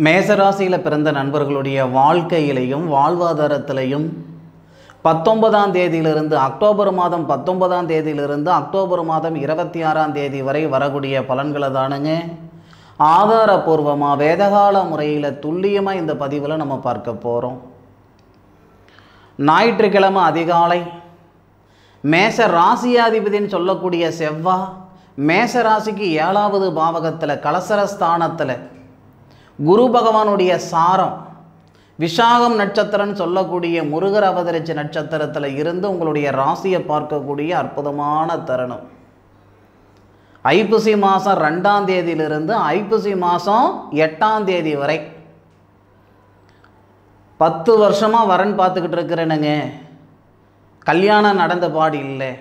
மேசராசியில் பிறந்த நண்பர்களுடைய வாழ்க்கையிலையும் வாழ்வாதாரத்திலையும் 19ஆம் தேதியிலிருந்து அக்டோபர் மாதம் 19ஆம் தேதியிலிருந்து அக்டோபர் மாதம் 26ஆம் தேதி வரை வரக்கூடிய பலன்களை தானுங்க ஆதாரபூர்வமாக வேதகால முறையில் துல்லியமாக இந்த பதிவில் நம்ம பார்க்க போகிறோம். ஞாயிற்றுக்கிழமை அதிகாலை மேச ராசியாதிபதின்னு சொல்லக்கூடிய செவ்வாய் மேச ராசிக்கு 7வது பாவகத்தில் கலசரஸ்தானத்தில் குரு பகவானுடைய சாரம் விஷாகம் நட்சத்திரம்னு சொல்லக்கூடிய முருகர் அவதரிச்ச நட்சத்திரத்தில் இருந்து உங்களுடைய ராசியை பார்க்கக்கூடிய அற்புதமான தருணம். ஐப்பசி மாதம் 2ஆம் தேதியிலிருந்து ஐப்பசி மாதம் 8ஆம் தேதி வரை 10 வருஷமாக வரன் பார்த்துக்கிட்டு இருக்கிறேனுங்க. கல்யாணம் நடந்த பாடு இல்லை.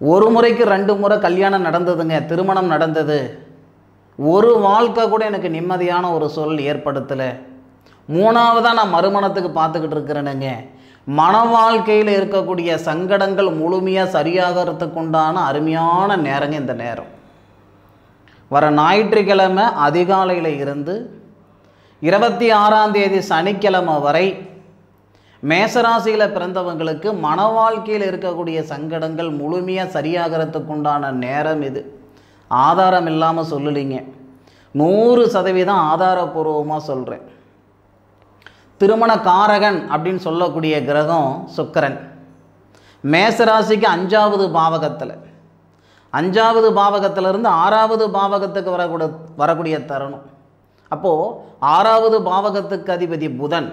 ஒரு முறைக்கு 2 முறை கல்யாணம் நடந்ததுங்க, திருமணம் நடந்தது. ஒரு வாழ்க்கை கூட எனக்கு நிம்மதியான ஒரு சூழல் ஏற்படுத்தலை. 3ஆவதாக நான் மறுமணத்துக்கு பார்த்துக்கிட்டு இருக்கிறேனுங்க. மன வாழ்க்கையில் இருக்கக்கூடிய சங்கடங்கள் முழுமையாக சரியாகிறதுக்கு உண்டான அருமையான நேரங்க இந்த நேரம். வர ஞாயிற்றுக்கிழமை அதிகாலையில் இருந்து 26ஆம் தேதி சனிக்கிழமை வரை மேசராசியில் பிறந்தவங்களுக்கு மன வாழ்க்கையில் இருக்கக்கூடிய சங்கடங்கள் முழுமையாக சரியாகிறதுக்கு உண்டான நேரம் இது. ஆதாரம் இல்லாமல் சொல்லலிங்க, 100% ஆதாரபூர்வமாக சொல்கிறேன். திருமண காரகன் அப்படின்னு சொல்லக்கூடிய கிரகம் சுக்கிரன் மேசராசிக்கு 5வது பாவகத்தில் 5வது பாவகத்திலிருந்து 6வது பாவகத்துக்கு வரக்கூடிய தருணம். அப்போது 6வது பாவகத்துக்கு அதிபதி புதன்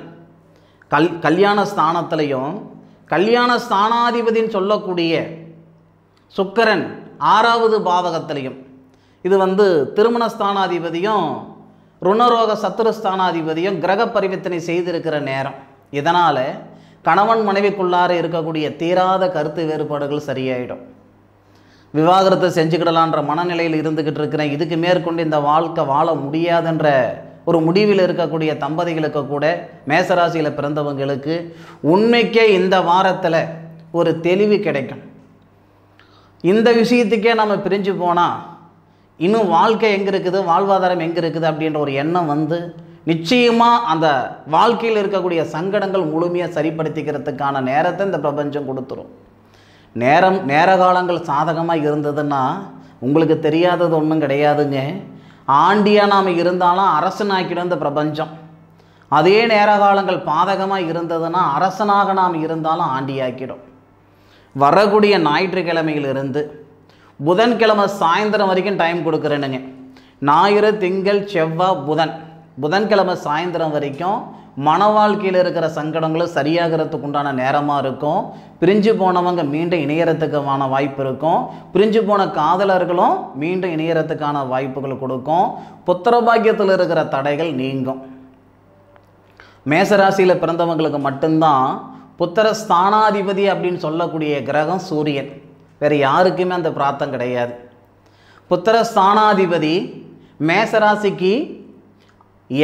கல்யாண ஸ்தானத்திலையும் கல்யாண ஸ்தானாதிபதின்னு சொல்லக்கூடிய சுக்கிரன் 6வது பாவகத்திலையும், இது திருமண ஸ்தானாதிபதியும் ருணரோக சத்துருஸ்தானாதிபதியும் கிரக பரிவர்த்தனை செய்திருக்கிற நேரம். இதனால் கணவன் மனைவிக்குள்ளார இருக்கக்கூடிய தீராத கருத்து வேறுபாடுகள் சரியாயிடும். விவாகரத்தை செஞ்சுக்கிடலான்ற மனநிலையில் இருந்துக்கிட்டு இருக்கிறேன், இதுக்கு மேற்கொண்டு இந்த வாழ்க்கை வாழ முடியாதுன்ற ஒரு முடிவில் இருக்கக்கூடிய தம்பதிகளுக்கு கூட மேசராசியில் பிறந்தவங்களுக்கு உண்மைக்கே இந்த வாரத்தில் ஒரு தெளிவு கிடைக்கும். இந்த விஷயத்துக்கே நம்ம பிரிஞ்சு போனால் இன்னும் வாழ்க்கை எங்கே இருக்குது, வாழ்வாதாரம் எங்கே இருக்குது அப்படின்ற ஒரு எண்ணம் நிச்சயமாக அந்த வாழ்க்கையில் இருக்கக்கூடிய சங்கடங்கள் முழுமையாக சரிப்படுத்திக்கிறதுக்கான நேரத்தை இந்த பிரபஞ்சம் கொடுத்துரும். நேர காலங்கள் சாதகமாக இருந்ததுன்னா உங்களுக்கு தெரியாதது ஒன்றும் கிடையாதுங்க. ஆண்டியாக நாம் இருந்தாலும் அரசனாக்கிடும் இந்த பிரபஞ்சம். அதே நேர காலங்கள் பாதகமாக இருந்ததுன்னா அரசனாக நாம் இருந்தாலும் ஆண்டியாக்கிடும். வரக்கூடிய ஞாயிற்றுக்கிழமையிலிருந்து புதன்கிழமை சாயந்தரம் வரைக்கும் டைம் கொடுக்குறேனுங்க. ஞாயிறு திங்கள் செவ்வாய் புதன்கிழமை சாயந்தரம் வரைக்கும் மன வாழ்க்கையில் இருக்கிற சங்கடங்களும் சரியாகிறதுக்கு உண்டான நேரமாக இருக்கும். பிரிஞ்சு போனவங்க மீண்டும் இணையறதுக்கான வாய்ப்பு இருக்கும். பிரிஞ்சு போன காதலர்களும் மீண்டும் இணையறதுக்கான வாய்ப்புகள் கொடுக்கும். புத்திர பாக்கியத்தில் இருக்கிற தடைகள் நீங்கும். மேசராசியில் பிறந்தவங்களுக்கு மட்டும்தான் புத்திர ஸ்தானாதிபதி அப்படின்னு சொல்லக்கூடிய கிரகம் சூரியன். வேறு யாருக்குமே அந்த பிராப்தம் கிடையாது. புத்திர ஸ்தானாதிபதி மேசராசிக்கு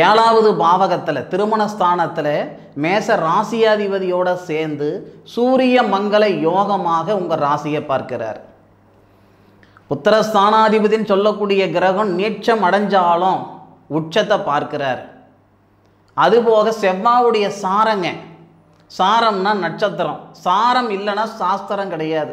7வது பாவகத்தில் திருமண ஸ்தானத்தில் மேச ராசியாதிபதியோடு சேர்ந்து சூரிய மங்கள யோகமாக உங்கள் ராசியை பார்க்கிறார். புத்திர ஸ்தானாதிபதின்னு சொல்லக்கூடிய கிரகம் நீச்சம் அடைஞ்சாலும் உச்சத்தை பார்க்கிறார். அதுபோக செவ்வாவுடைய சாரம்னா நட்சத்திரம், சாரம் இல்லைன்னா சாஸ்திரம் கிடையாது.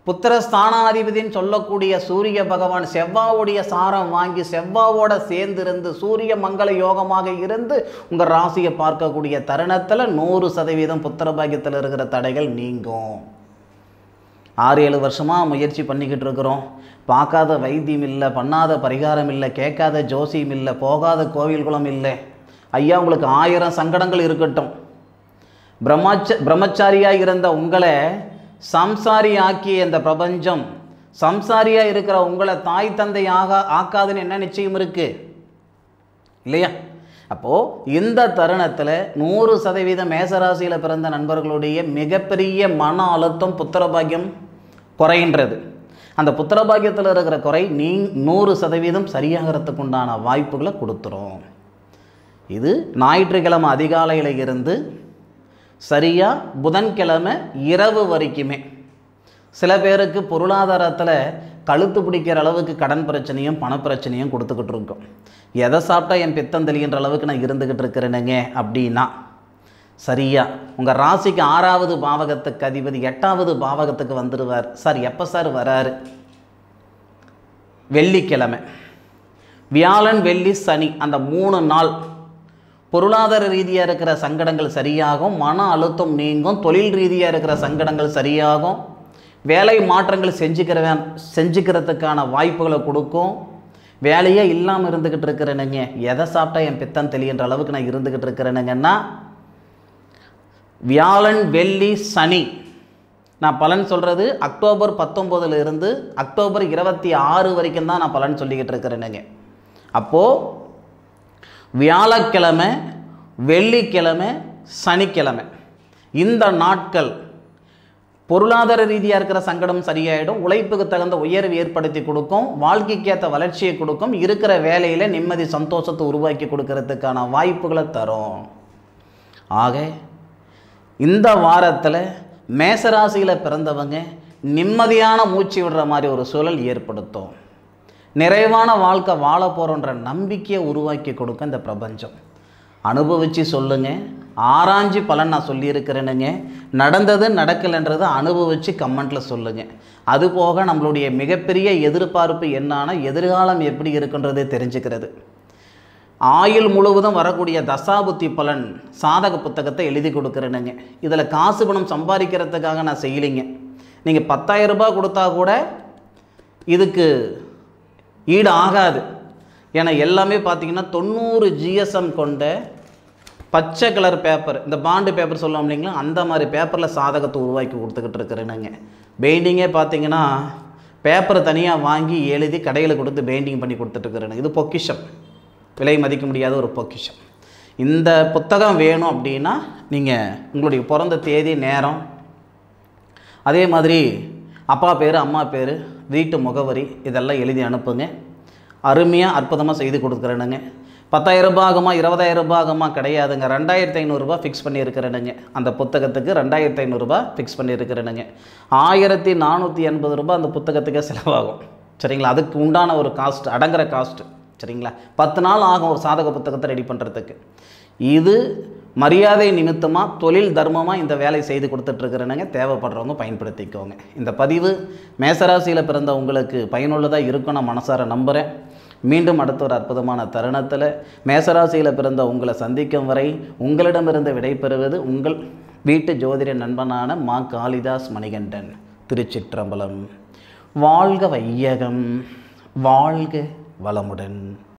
புத்திர ஸ்தானாதிபதின்னு சொல்லக்கூடிய சூரிய பகவான் செவ்வாவுடைய சாரம் வாங்கி செவ்வாவோட சேர்ந்திருந்து சூரிய மங்கள யோகமாக இருந்து உங்கள் ராசியை பார்க்கக்கூடிய தருணத்தில் 100% புத்திர பாக்கியத்தில் இருக்கிற தடைகள் நீங்கும். 6-7 வருஷமாக முயற்சி பண்ணிக்கிட்டு இருக்கிறோம். பார்க்காத வைத்தியம் இல்லை, பண்ணாத பரிகாரம் இல்லை, கேட்காத ஜோசியம் இல்லை, போகாத கோவில்குளம் இல்லை. ஐயா, உங்களுக்கு 1000 சங்கடங்கள் இருக்கட்டும். பிரம்மச்சாரியாக இருந்த உங்களை சம்சாரி ஆக்கிய இந்த பிரபஞ்சம் சம்சாரியாக இருக்கிற உங்களை தாய் தந்தையாக ஆக்காதுன்னு என்ன நிச்சயம் இருக்குது இல்லையா? அப்போது இந்த தருணத்தில் 100% மேசராசியில் பிறந்த நண்பர்களுடைய மிகப்பெரிய மன அழுத்தம் புத்திர பாக்கியம் குறைகின்றது. அந்த புத்திர பாக்கியத்தில் இருக்கிற குறை 100% சரியாகிறதுக்கு உண்டான வாய்ப்புகளை கொடுத்துரும். இது ஞாயிற்றுக்கிழமை அதிகாலையில் இருந்து சரியாக புதன்கிழமை இரவு வரைக்குமே சில பேருக்கு பொருளாதாரத்தில் கழுத்து பிடிக்கிற அளவுக்கு கடன் பிரச்சனையும் பணப்பிரச்சனையும் கொடுத்துக்கிட்டு இருக்கும். எதை சாப்பிட்டா என் பித்தம் தெளிகின்ற அளவுக்கு நான் இருந்துக்கிட்டு இருக்கிறேனுங்க அப்படின்னா, சரியா உங்கள் ராசிக்கு 6வது பாவகத்துக்கு அதிபதி 8வது பாவகத்துக்கு வந்துடுவார். சார் எப்போ சார் வராரு? வெள்ளிக்கிழமை, வியாழன் வெள்ளி சனி, அந்த 3 நாள் பொருளாதார ரீதியாக இருக்கிற சங்கடங்கள் சரியாகும், மன அழுத்தம் நீங்கும், தொழில் ரீதியாக இருக்கிற சங்கடங்கள் சரியாகும், வேலை மாற்றங்கள் செஞ்சுக்கிறதுக்கான வாய்ப்புகளை கொடுக்கும். வேலையே இல்லாமல் இருந்துக்கிட்டு இருக்கிறேனுங்க, எதை சாப்பிட்டா என் பித்தம் தெளிகின்ற அளவுக்கு நான் இருந்துக்கிட்டு இருக்கிறேனுங்கன்னா, வியாழன் வெள்ளி சனி. நான் பலன் சொல்கிறது அக்டோபர் 19 அக்டோபர் 26 வரைக்கும் தான் நான் பலன் சொல்லிக்கிட்டு இருக்கிறேனுங்க. அப்போது வியாழக்கிழமை, வெள்ளிக்கிழமை, சனிக்கிழமை இந்த நாட்கள் பொருளாதார ரீதியாக இருக்கிற சங்கடம் சரியாயிடும், உழைப்புக்கு தகுந்த உயர்வு ஏற்படுத்தி கொடுக்கும், வாழ்க்கைக்கேற்ற வளர்ச்சியை கொடுக்கும், இருக்கிற வேலையில் நிம்மதி சந்தோஷத்தை உருவாக்கி கொடுக்கறதுக்கான வாய்ப்புகளை தரும். ஆக இந்த வாரத்தில் மேசராசியில் பிறந்தவங்க நிம்மதியான மூச்சு விடுற மாதிரி ஒரு சூழல் ஏற்படுத்தும். நிறைவான வாழ்க்கை வாழ போகிறோன்ற நம்பிக்கையை உருவாக்கி கொடுக்கும் இந்த பிரபஞ்சம். அனுபவித்து சொல்லுங்கள், ஆராய்ச்சி பலன் நான் சொல்லியிருக்கிறேனுங்க. நடந்தது நடக்கலைன்றது அனுபவித்து கமெண்ட்டில் சொல்லுங்கள். அதுபோக நம்மளுடைய மிகப்பெரிய எதிர்பார்ப்பு என்னன்னா, எதிர்காலம் எப்படி இருக்குன்றதை தெரிஞ்சுக்கிறது. ஆயுள் முழுவதும் வரக்கூடிய தசாபுத்தி பலன் சாதக புத்தகத்தை எழுதி கொடுக்குறேனுங்க. இதில் காசு பணம் சம்பாதிக்கிறதுக்காக நான் செய்யலைங்க. நீங்கள் 10,000 ரூபாய் கொடுத்தா கூட இதுக்கு ஈடு ஆகாது. ஏன்னா எல்லாமே பார்த்தீங்கன்னா 90 GSM கொண்ட பச்சை கலர் பேப்பர், இந்த பாண்டு பேப்பர் சொல்லுவோம் இல்லைங்களா, அந்த மாதிரி பேப்பரில் சாதகத்தை உருவாக்கி கொடுத்துக்கிட்டு இருக்கிறேனுங்க. பெயிண்டிங்கே பார்த்தீங்கன்னா பேப்பரை தனியாக வாங்கி எழுதி கடையில் கொடுத்து பெயிண்டிங் பண்ணி கொடுத்துட்ருக்குறேனுங்க. இது பொக்கிஷம், விலை மதிக்க முடியாத ஒரு பொக்கிஷம். இந்த புத்தகம் வேணும் அப்படின்னா நீங்கள் உங்களுடைய பிறந்த தேதி, நேரம், அதே மாதிரி அப்பா பேர், அம்மா பேர், வீட்டு முகவரி இதெல்லாம் எழுதி அனுப்புங்க. அருமையாக அற்புதமாக செய்து கொடுக்குறேனுங்க. 10,000 ரூபாய் ஆகுமா, 20,000 ரூபாய் ஆகுமா? கிடையாதுங்க. 2,500 ரூபாய் ஃபிக்ஸ் பண்ணியிருக்கிறேனுங்க. அந்த புத்தகத்துக்கு 2,500 ரூபாய் ஃபிக்ஸ் பண்ணியிருக்கிறேனுங்க. 1,480 ரூபாய் அந்த புத்தகத்துக்கே செலவாகும். சரிங்களா? அதுக்கு உண்டான ஒரு காஸ்ட், அடங்குற காஸ்ட்டு. சரிங்களா? 10 நாள் ஆகும் ஒரு சாதக புத்தகத்தை ரெடி பண்ணுறதுக்கு. இது மரியாதை நிமித்தமாக, தொழில் தர்மமாக இந்த வேலை செய்து கொடுத்துட்ருக்குறேனுங்க. தேவைப்படுறவங்க பயன்படுத்திக்கோங்க. இந்த பதிவு மேசராசியில் பிறந்த உங்களுக்கு பயனுள்ளதாக இருக்கும் நான் மனசார நம்புகிறேன். மீண்டும் அடுத்த ஒரு அற்புதமான தருணத்தில் மேசராசியில் பிறந்த உங்களை சந்திக்கும் வரை உங்களிடமிருந்து விடைபெறுவது உங்கள் வீட்டு ஜோதிட நண்பனான மா. காளிதாஸ் மணிகண்டன். திருச்சிற்றம்பலம். வாழ்க வையகம், வாழ்க வளமுடன்.